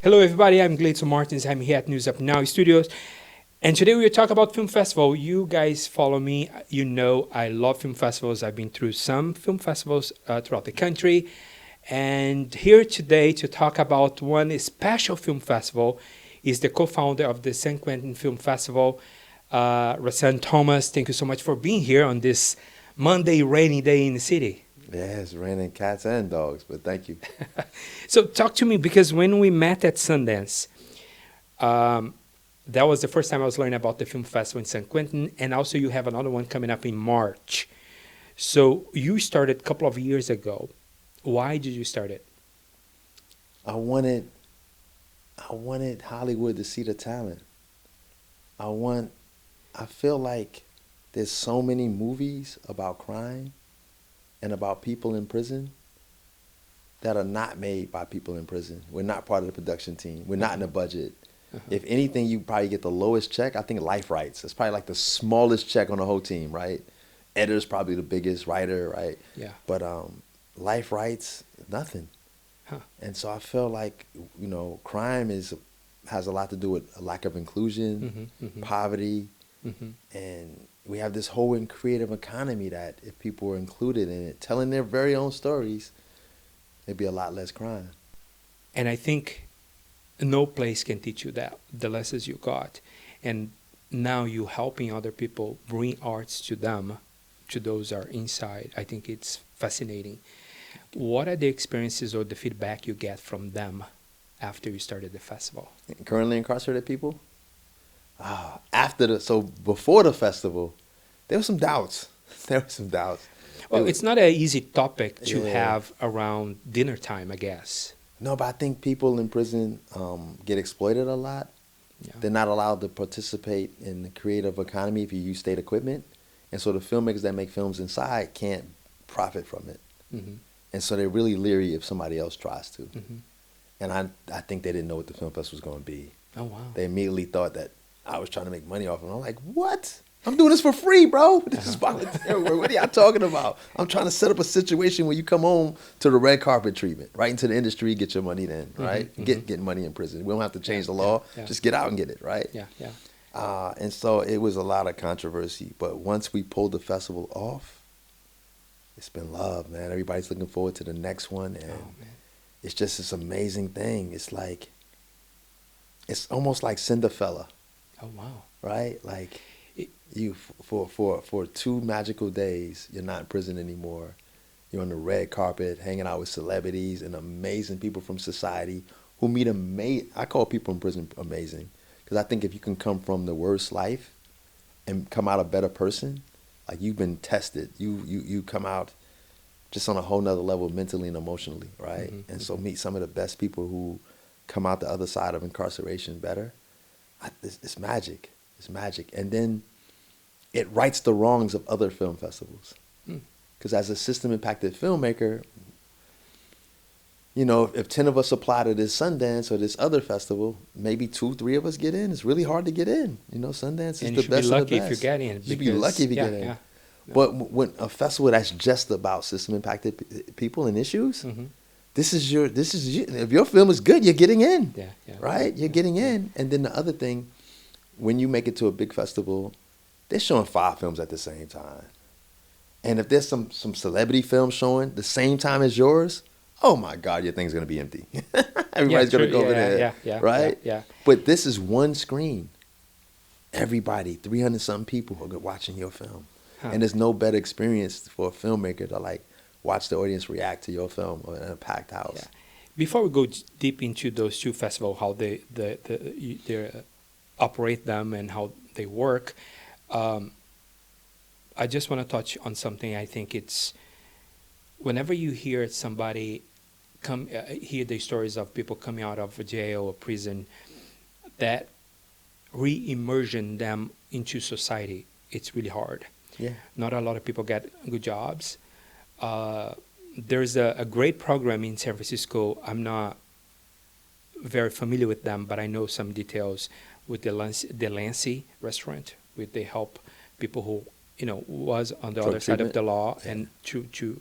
Hello, everybody. I'm Gleidson Martins. I'm here at News Up Now Studios. And today we'll talk about film festival. You guys follow me. You know I love film festivals. I've been through some film festivals throughout the country. And here today to talk about one special film festival is the co-founder of the San Quentin Film Festival, Rahsaan Thomas. Thank you so much for being here on this Monday rainy day in the city. Yeah, it's raining cats and dogs, but thank you. So talk to me, because when we met at Sundance, that was the first time I was learning about the film festival in San Quentin, and also you have another one coming up in March. So you started a couple of years ago. Why did you start it? I wanted Hollywood to see the talent. I feel like there's so many movies about crime and about people in prison that are not made by people in prison. We're not part of the production team. We're not in the budget. If anything, you probably get the lowest check. I think life rights. It's probably like the smallest check on the whole team, right? Editor's probably the biggest, writer, right? Yeah. But life rights, nothing. Huh. And so I feel like, crime has a lot to do with a lack of inclusion, poverty, and we have this whole creative economy that if people were included in it, telling their very own stories, there'd be a lot less crime. And I think no place can teach you that, the lessons you got. And now you helping other people bring arts to them, to those who are inside. I think it's fascinating. What are the experiences or the feedback you get from them after you started the festival? Currently incarcerated people? Before the festival, there were some doubts. Well, it's not an easy topic to have around dinner time, I guess. No, but I think people in prison get exploited a lot. Yeah. They're not allowed to participate in the creative economy if you use state equipment. And so the filmmakers that make films inside can't profit from it. Mm-hmm. And so they're really leery if somebody else tries to. Mm-hmm. And I think they didn't know what the film festival was going to be. Oh, wow. They immediately thought that I was trying to make money off of it. I'm like, what? I'm doing this for free, bro. This is volunteer work. What are y'all talking about? I'm trying to set up a situation where you come home to the red carpet treatment, right into the industry, get your money then, right? Get money in prison. We don't have to change the law. Just get out and get it, right? Yeah. And so it was a lot of controversy. But once we pulled the festival off, it's been love, man. Everybody's looking forward to the next one. And it's just this amazing thing. It's almost like Cinderella. Oh, wow. Right? Like you for 2 magical days, you're not in prison anymore. You're on the red carpet, hanging out with celebrities and amazing people from society who meet I call people in prison amazing, because I think if you can come from the worst life and come out a better person, like you've been tested, you come out just on a whole nother level mentally and emotionally, right? And so meet some of the best people who come out the other side of incarceration better. It's magic. It's magic. And then it rights the wrongs of other film festivals. Because as a system-impacted filmmaker, if 10 of us apply to this Sundance or this other festival, maybe 2, 3 of us get in. It's really hard to get in. Sundance is the best of the best. And you should be lucky if you get in. You should be lucky if you get in. Yeah. But when a festival that's just about system-impacted people and issues, this is your. If your film is good, you're getting in. Yeah. Right? You're getting in. And then the other thing, when you make it to a big festival, they're showing 5 films at the same time. And if there's some celebrity films showing the same time as yours, oh my God, your thing's going to be empty. Everybody's going to go over there. Right? Yeah. But this is one screen. Everybody, 300-something people are watching your film. And there's no better experience for a filmmaker to watch the audience react to your film in a packed house. Yeah. Before we go deep into those 2 festivals, how they operate them and how they work, I just want to touch on something. I think it's whenever you hear somebody hear the stories of people coming out of jail or prison, that re-immersion them into society, it's really hard. Yeah. Not a lot of people get good jobs. There's a great program in San Francisco. I'm not very familiar with them, but I know some details with the Lancey restaurant, where they help people who was on the other side of the law and to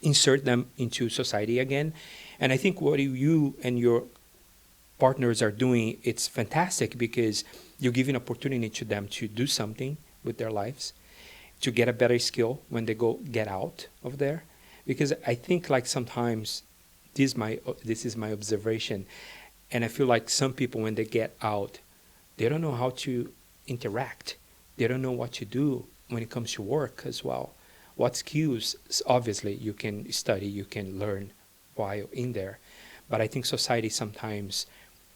insert them into society again. And I think what you and your partners are doing, it's fantastic because you're giving opportunity to them to do something with their lives, to get a better skill when they get out of there. Because I think like sometimes this is my observation, and I feel like some people when they get out, they don't know how to interact. They don't know what to do when it comes to work as well. What skills, obviously, you can study, you can learn while in there. But I think society sometimes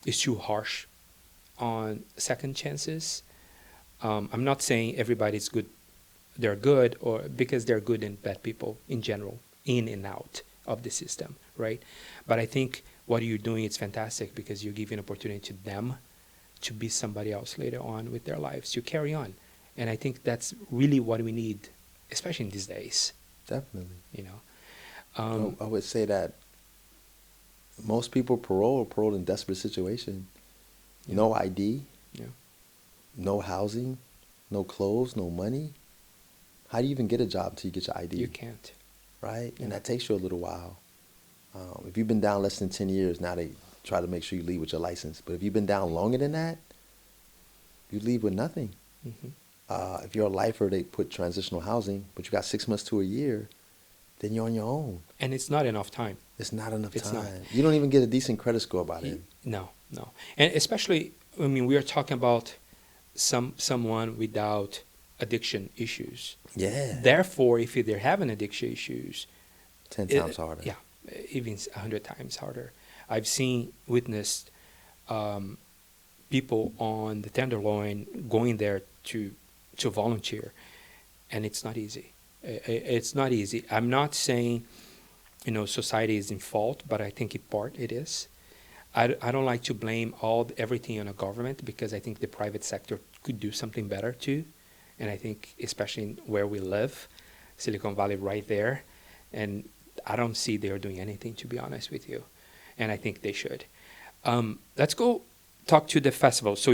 is too harsh on second chances. I'm not saying everybody's good, they're good, or because they're good and bad people in general, in and out of the system, right? But I think what you're doing is fantastic because you're giving opportunity to them to be somebody else later on with their lives, to carry on. And I think that's really what we need, especially in these days, Definitely. you know. I would say that most people parole in desperate situation. Yeah. No ID, Yeah. no housing, no clothes, no money. How do you even get a job until you get your ID? You can't. Right? Yeah. And that takes you a little while. If you've been down less than 10 years, now they try to make sure you leave with your license. But if you've been down longer than that, you leave with nothing. Hmm. If you're a lifer, they put transitional housing, but you got 6 months to a year, then you're on your own. And it's not enough time. It's not enough It's time. not. You don't even get a decent credit score by then. No, no. And especially, I mean, we are talking about someone without addiction issues. Yeah. Therefore, if they're having addiction issues, 10 times harder. yeah, even 100 times harder. I've witnessed people on the Tenderloin going there to volunteer, and it's not easy. It's not easy. I'm not saying, society is in fault, but I think in part it is. I don't like to blame everything on a government because I think the private sector could do something better too, and I think especially in where we live, Silicon Valley right there, and I don't see they're doing anything, to be honest with you, and I think they should. Let's go talk to the festival. So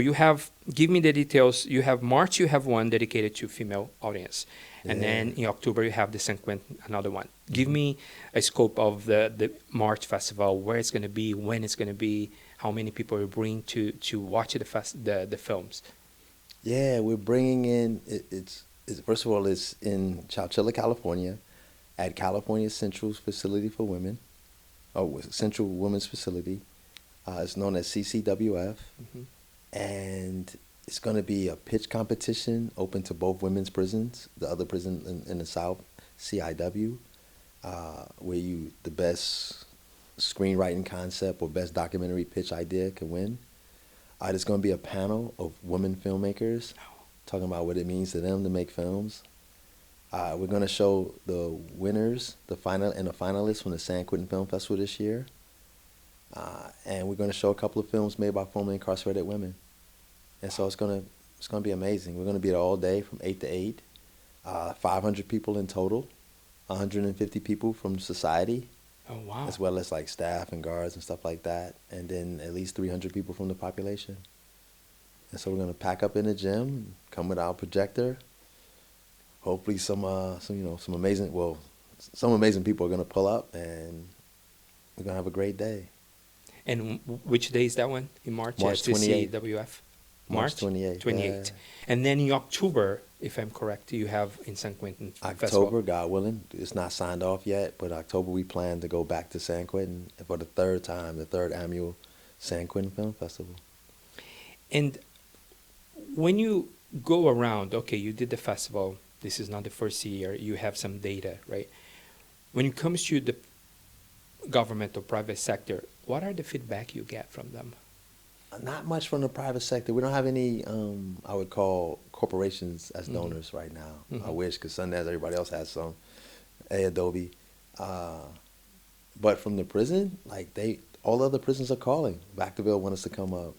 give me the details. You have March, you have one dedicated to female audience. And then in October, you have the San Quentin, another one. Give me a scope of the March festival, where it's going to be, when it's going to be, how many people you bring to watch the films. Yeah, we're bringing in, first of all, it's in Chowchilla, California, at California Central's Facility for Women, Central Women's Facility. It's known as CCWF, and it's going to be a pitch competition open to both women's prisons, the other prison in the South, CIW, where the best screenwriting concept or best documentary pitch idea can win. There's going to be a panel of women filmmakers talking about what it means to them to make films. We're going to show the winners, the finalists from the San Quentin Film Festival this year. And we're going to show a couple of films made by formerly incarcerated women. And so it's going to be amazing. We're going to be there all day from 8 to 8. 500 people in total, 150 people from society. Oh, wow. As well as like staff and guards and stuff like that. And then at least 300 people from the population. And so we're going to pack up in the gym, come with our projector. Hopefully some amazing people are going to pull up, and we're going to have a great day. And which day is that one? In March? March 28th. CCWF? March 28th. 28th. Yeah. And then in October, if I'm correct, you have in San Quentin Festival. October, God willing. It's not signed off yet, but October we plan to go back to San Quentin for the third annual San Quentin Film Festival. And when you go around, okay, you did the festival. This is not the first year. You have some data, right? When it comes to the government or private sector, what are the feedback you get from them? Not much from the private sector. We don't have any, I would call corporations as donors right now. I wish, because Sundance, everybody else has some. Adobe. But from the prison, all other prisons are calling. Vacaville want us to come up.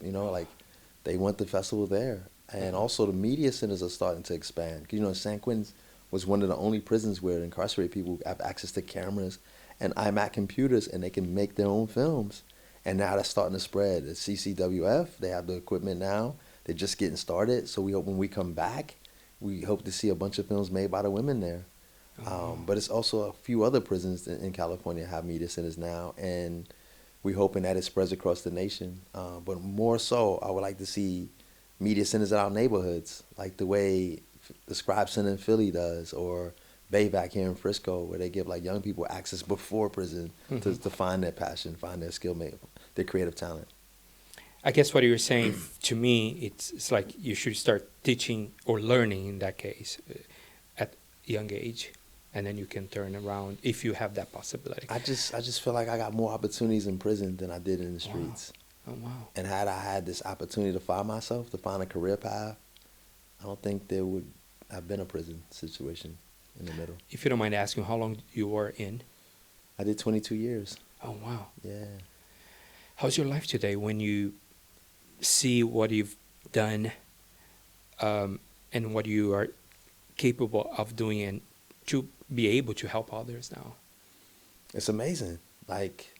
They want the festival there. And also the media centers are starting to expand. San Quentin was one of the only prisons where incarcerated people have access to cameras and iMac computers, and they can make their own films. And now that's starting to spread. At CCWF, they have the equipment now. They're just getting started. So we hope when we come back, we hope to see a bunch of films made by the women there. But it's also a few other prisons in California have media centers now. And we're hoping that it spreads across the nation. But more so, I would like to see media centers in our neighborhoods, like the way the Scribe Center in Philly does, or Bayvac here in Frisco, where they give like young people access before prison to find their passion, find their skill, their creative talent. I guess what you're saying to me, it's like you should start teaching or learning in that case at a young age, and then you can turn around if you have that possibility. I just feel like I got more opportunities in prison than I did in the streets. Wow. Oh, wow. And had I had this opportunity to find myself, to find a career path, I don't think there would have been a prison situation in the middle. If you don't mind asking, how long you were in? I did 22 years. Oh, wow. Yeah. How's your life today when you see what you've done and what you are capable of doing, and to be able to help others now? It's amazing. Like,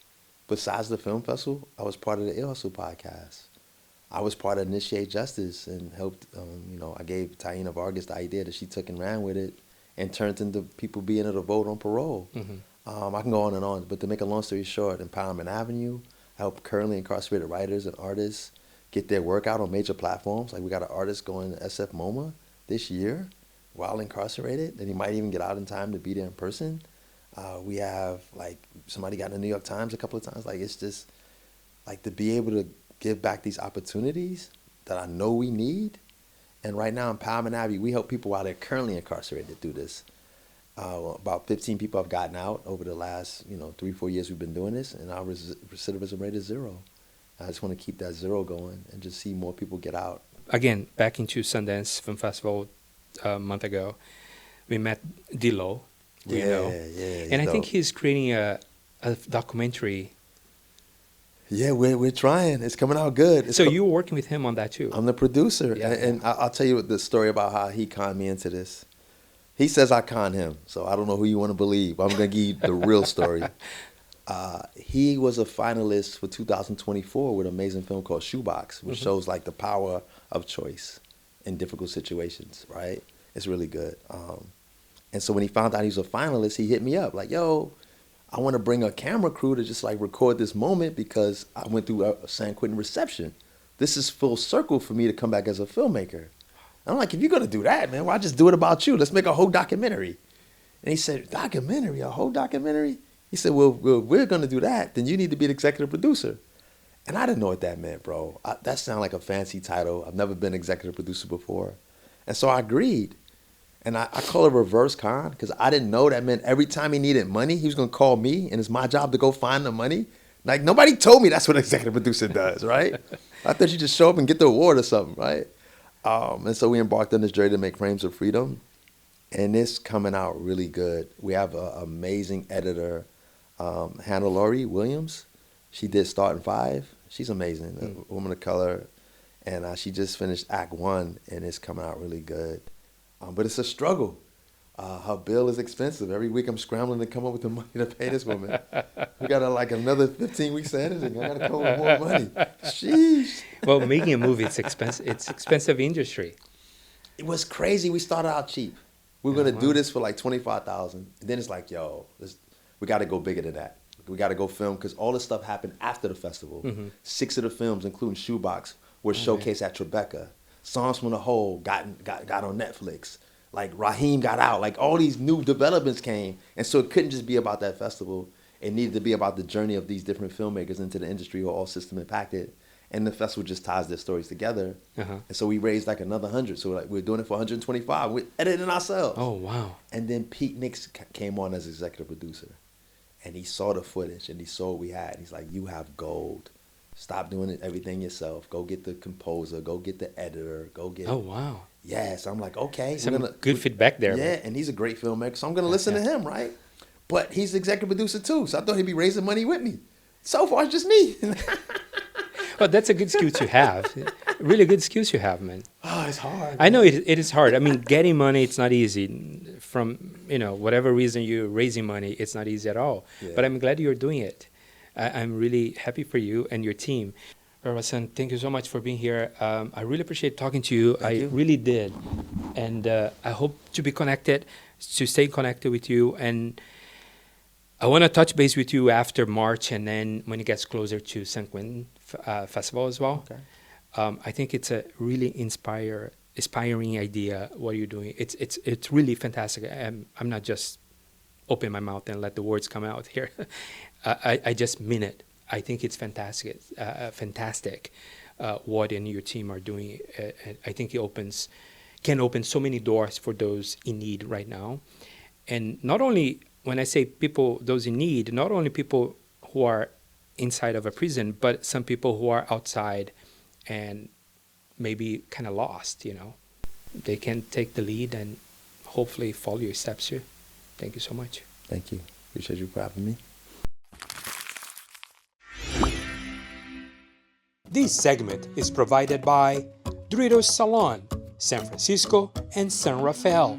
besides the film festival, I was part of the Ill Hustle podcast. I was part of Initiate Justice and helped, I gave Taina Vargas the idea that she took and ran with it and turned into people being able to vote on parole. I can go on and on, but to make a long story short, Empowerment Avenue, I help currently incarcerated writers and artists get their work out on major platforms. Like, we got an artist going to SF MoMA this year while incarcerated, and he might even get out in time to be there in person. We have, like, somebody got in the New York Times a couple of times. Like, it's just, like, to be able to give back these opportunities that I know we need. And right now, Empowerment Avenue, we help people while they're currently incarcerated through this. About 15 people have gotten out over the last, 3-4 years we've been doing this, and our recidivism rate is 0. I just want to keep that 0 going and just see more people get out. Again, back into Sundance Film Festival a month ago, we met Dilo. Yeah. And I think he's creating a documentary. Yeah, we're trying. It's coming out good. So you were working with him on that too? I'm the producer. Yeah. And I'll tell you the story about how he conned me into this. He says I conned him, so I don't know who you want to believe. I'm going to give you the real story. He was a finalist for 2024 with an amazing film called Shoebox, which shows like the power of choice in difficult situations, right? It's really good. And so when he found out he was a finalist, he hit me up like, yo, I want to bring a camera crew to just like record this moment because I went through a San Quentin reception. This is full circle for me to come back as a filmmaker. I'm like, if you're going to do that, man, why just do it about you? Let's make a whole documentary. And he said, documentary, a whole documentary? He said, well, we're going to do that. Then you need to be the executive producer. And I didn't know what that meant, bro. That sounded like a fancy title. I've never been executive producer before. And so I agreed. And I call it reverse con because I didn't know that meant every time he needed money, he was going to call me, and it's my job to go find the money. Like, nobody told me that's what an executive producer does, right? I thought you just show up and get the award or something, right? And so we embarked on this journey to make Frames of Freedom, and it's coming out really good. We have an amazing editor, Hannah Laurie Williams. She did Starting 5. She's amazing, a woman of color, and she just finished Act 1, and it's coming out really good. But it's a struggle. Her bill is expensive. Every week I'm scrambling to come up with the money to pay this woman. We got like another 15 weeks of editing. I got to come up with more money. Sheesh. Well, making a movie, it's expensive. It's expensive industry. It was crazy. We started out cheap. We were going to do this for like $25,000. And then it's like, yo, we got to go bigger than that. We got to go film because all this stuff happened after the festival. 6 of the films, including Shoebox, were showcased at Tribeca. Songs from the Hole got on Netflix. Like Raheem got out. Like all these new developments came. And so it couldn't just be about that festival. It needed to be about the journey of these different filmmakers into the industry who are all system impacted. And the festival just ties their stories together. And so we raised like another 100. So we're doing it for 125. We're editing ourselves. Oh, wow. And then Pete Nix came on as executive producer. And he saw the footage and he saw what we had. He's like, you have gold. Stop doing everything yourself. Go get the composer. Go get the editor. Go get... Oh, wow. Yeah, so I'm like, okay. Some good feedback there. Yeah, and he's a great filmmaker, so I'm going to listen to him, right? But he's the executive producer too, so I thought he'd be raising money with me. So far, it's just me. Well, that's a good skill to have. Really good skills you have, man. Oh, it's hard. I know it is hard. I mean, getting money, it's not easy. From, whatever reason you're raising money, it's not easy at all. Yeah. But I'm glad you're doing it. I'm really happy for you and your team. Rahsaan, thank you so much for being here. I really appreciate talking to you. Thank you. Really did. And I hope to be connected, to stay connected with you. And I want to touch base with you after March, and then when it gets closer to San Quentin Festival as well. Okay. I think it's a really inspiring idea. What you're doing, it's really fantastic. I'm not just open my mouth and let the words come out here. I just mean it. I think it's fantastic. Fantastic. What you and your team are doing. I think it can open so many doors for those in need right now, and not only. When I say people, those in need, not only people who are inside of a prison, but some people who are outside and maybe kind of lost, They can take the lead and hopefully follow your steps here. Thank you so much. Thank you. Appreciate you for having me. This segment is provided by Doritos Salon, San Francisco, and San Rafael.